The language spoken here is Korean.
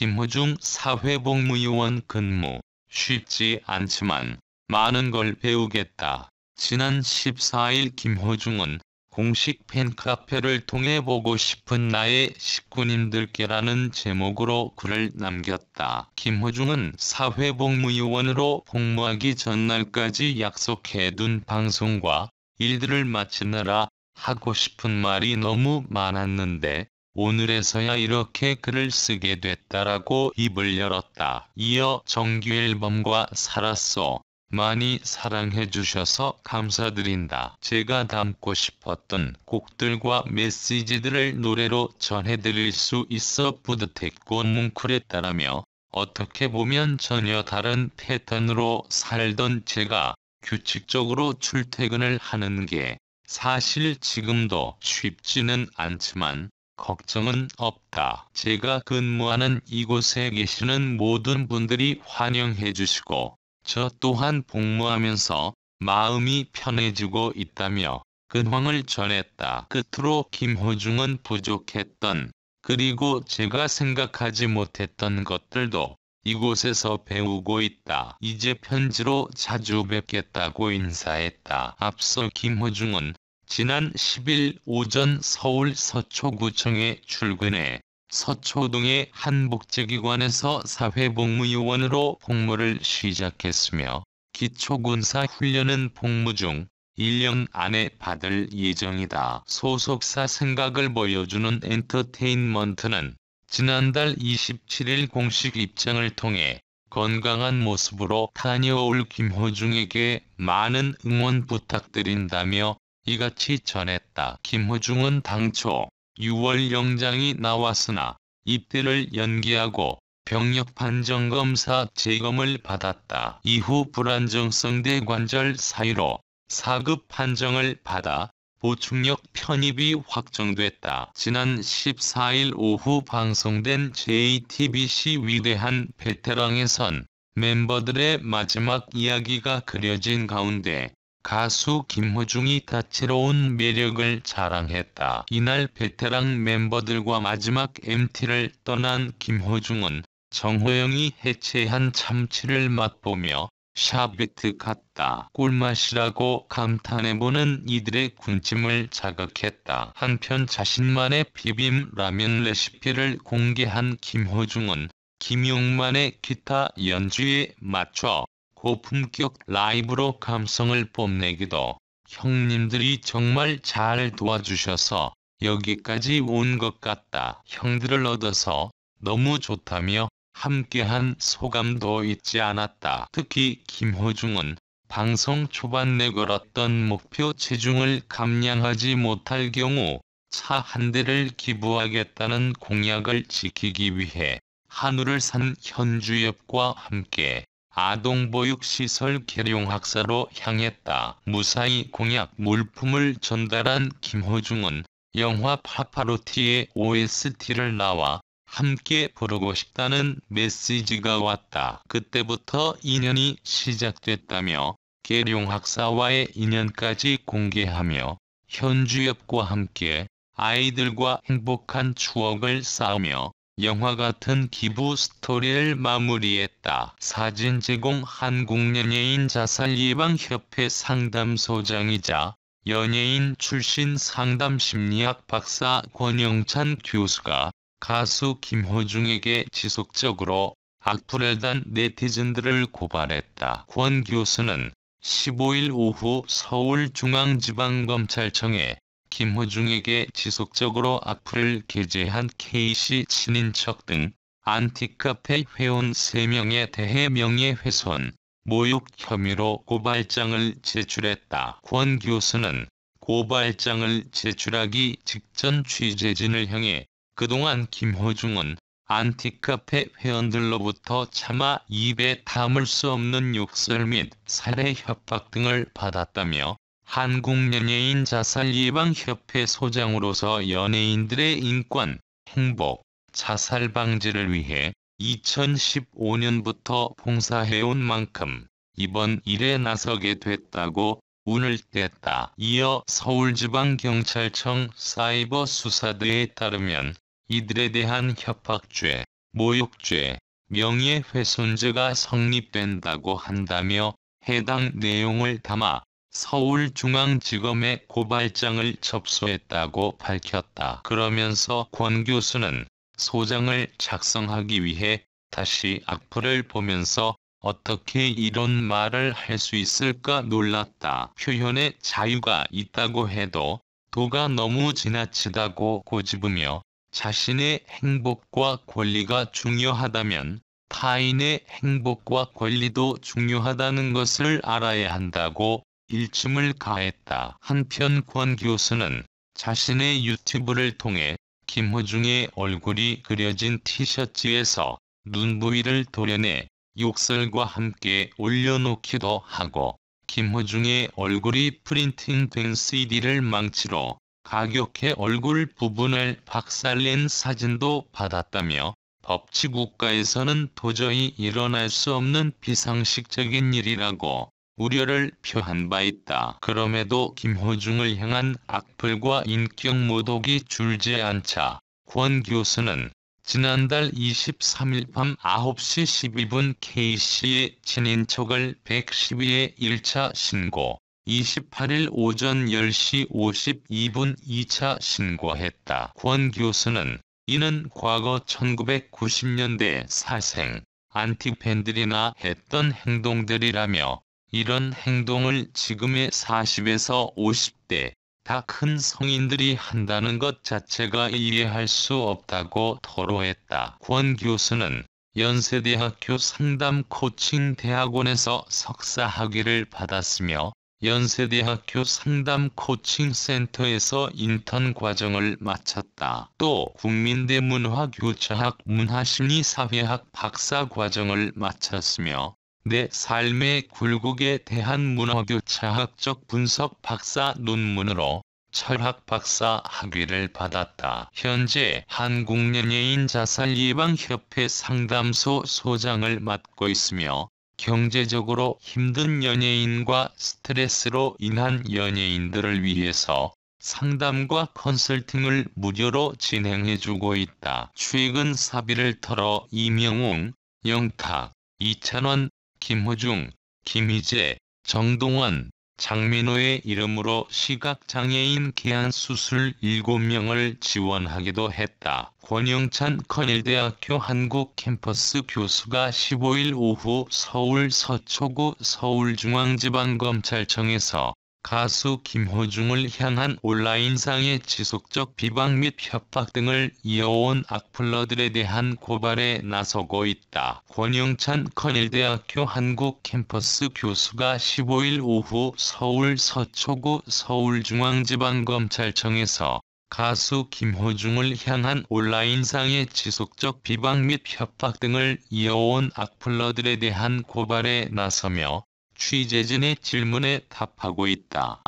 김호중 사회복무요원 근무. 쉽지 않지만 많은 걸 배우겠다. 지난 14일 김호중은 공식 팬카페를 통해 보고 싶은 나의 식구님들께라는 제목으로 글을 남겼다. 김호중은 사회복무요원으로 복무하기 전날까지 약속해둔 방송과 일들을 마치느라 하고 싶은 말이 너무 많았는데 오늘에서야 이렇게 글을 쓰게 됐다라고 입을 열었다. 이어 정규 앨범과 살았어. 많이 사랑해주셔서 감사드린다. 제가 담고 싶었던 곡들과 메시지들을 노래로 전해드릴 수 있어 뿌듯했고 뭉클했다라며 어떻게 보면 전혀 다른 패턴으로 살던 제가 규칙적으로 출퇴근을 하는 게 사실 지금도 쉽지는 않지만 걱정은 없다. 제가 근무하는 이곳에 계시는 모든 분들이 환영해 주시고 저 또한 복무하면서 마음이 편해지고 있다며 근황을 전했다. 끝으로 김호중은 부족했던 그리고 제가 생각하지 못했던 것들도 이곳에서 배우고 있다. 이제 편지로 자주 뵙겠다고 인사했다. 앞서 김호중은 지난 10일 오전 서울 서초구청에 출근해 서초동의 한 복지기관에서 사회복무요원으로 복무를 시작했으며 기초군사 훈련은 복무 중 1년 안에 받을 예정이다. 소속사 생각을 보여주는 엔터테인먼트는 지난달 27일 공식 입장을 통해 건강한 모습으로 다녀올 김호중에게 많은 응원 부탁드린다며 이같이 전했다. 김호중은 당초 6월 영장이 나왔으나 입대를 연기하고 병력 판정검사 재검을 받았다. 이후 불안정성 대관절 사유로 4급 판정을 받아 보충력 편입이 확정됐다. 지난 14일 오후 방송된 JTBC 위대한 베테랑에선 멤버들의 마지막 이야기가 그려진 가운데 가수 김호중이 다채로운 매력을 자랑했다. 이날 베테랑 멤버들과 마지막 MT를 떠난 김호중은 정호영이 해체한 참치를 맛보며 샤베트 같다. 꿀맛이라고 감탄해보는 이들의 군침을 자극했다. 한편 자신만의 비빔 라면 레시피를 공개한 김호중은 김용만의 기타 연주에 맞춰 고품격 라이브로 감성을 뽐내기도 형님들이 정말 잘 도와주셔서 여기까지 온 것 같다. 형들을 얻어서 너무 좋다며 함께한 소감도 잊지 않았다. 특히 김호중은 방송 초반 내걸었던 목표 체중을 감량하지 못할 경우 차 한 대를 기부하겠다는 공약을 지키기 위해 한우를 산 현주엽과 함께 아동보육시설 계룡학사로 향했다. 무사히 공약 물품을 전달한 김호중은 영화 파파로티의 OST를 나와 함께 부르고 싶다는 메시지가 왔다. 그때부터 인연이 시작됐다며 계룡학사와의 인연까지 공개하며 현주엽과 함께 아이들과 행복한 추억을 쌓으며 영화 같은 기부 스토리를 마무리했다. 사진 제공 한국연예인 자살예방협회 상담소장이자 연예인 출신 상담심리학 박사 권영찬 교수가 가수 김호중에게 지속적으로 악플을 네티즌들을 고발했다. 권 교수는 15일 오후 서울중앙지방검찰청에 김호중에게 지속적으로 악플을 게재한 K씨 친인척 등 안티카페 회원 3명에 대해 명예훼손, 모욕 혐의로 고발장을 제출했다. 권 교수는 고발장을 제출하기 직전 취재진을 향해 그동안 김호중은 안티카페 회원들로부터 차마 입에 담을 수 없는 욕설 및 살해 협박 등을 받았다며 한국연예인 자살예방협회 소장으로서 연예인들의 인권, 행복, 자살 방지를 위해 2015년부터 봉사해온 만큼 이번 일에 나서게 됐다고 운을 뗐다. 이어 서울지방경찰청 사이버수사대에 따르면 이들에 대한 협박죄, 모욕죄, 명예훼손죄가 성립된다고 한다며 해당 내용을 담아 서울중앙지검에 고발장을 접수했다고 밝혔다. 그러면서 권 교수는 소장을 작성하기 위해 다시 악플을 보면서 어떻게 이런 말을 할 수 있을까 놀랐다. 표현의 자유가 있다고 해도 도가 너무 지나치다고 고집으며 자신의 행복과 권리가 중요하다면 타인의 행복과 권리도 중요하다는 것을 알아야 한다고 일침을 가했다. 한편 권 교수는 자신의 유튜브를 통해 김호중의 얼굴이 그려진 티셔츠에서 눈 부위를 도려내 욕설과 함께 올려놓기도 하고 김호중의 얼굴이 프린팅된 CD를 망치로 가격해 얼굴 부분을 박살낸 사진도 받았다며 법치국가에서는 도저히 일어날 수 없는 비상식적인 일이라고 우려를 표한 바 있다. 그럼에도 김호중을 향한 악플과 인격 모독이 줄지 않자 권 교수는 지난달 23일 밤 9시 12분 K씨의 친인척을 112에 1차 신고, 28일 오전 10시 52분 2차 신고했다. 권 교수는 이는 과거 1990년대 사생, 안티팬들이나 했던 행동들이라며 이런 행동을 지금의 40에서 50대 다 큰 성인들이 한다는 것 자체가 이해할 수 없다고 토로했다. 권 교수는 연세대학교 상담코칭대학원에서 석사학위를 받았으며 연세대학교 상담코칭센터에서 인턴 과정을 마쳤다. 또 국민대 문화교차학 문화심리사회학 박사 과정을 마쳤으며 내 삶의 굴곡에 대한 문화교차학적 분석 박사 논문으로 철학 박사 학위를 받았다. 현재 한국연예인 자살예방협회 상담소 소장을 맡고 있으며 경제적으로 힘든 연예인과 스트레스로 인한 연예인들을 위해서 상담과 컨설팅을 무료로 진행해주고 있다. 최근 사비를 털어 이명웅, 영탁, 이찬원, 김호중, 김희재, 정동원, 장민호의 이름으로 시각장애인 개안수술 7명을 지원하기도 했다. 권영찬 컨일대학교 한국 캠퍼스 교수가 15일 오후 서울 서초구 서울중앙지방검찰청에서 가수 김호중을 향한 온라인상의 지속적 비방 및 협박 등을 이어온 악플러들에 대한 고발에 나서고 있다. 권영찬 컨일대학교 한국 캠퍼스 교수가 15일 오후 서울 서초구 서울중앙지방검찰청에서 가수 김호중을 향한 온라인상의 지속적 비방 및 협박 등을 이어온 악플러들에 대한 고발에 나서며 취재진의 질문에 답하고 있다.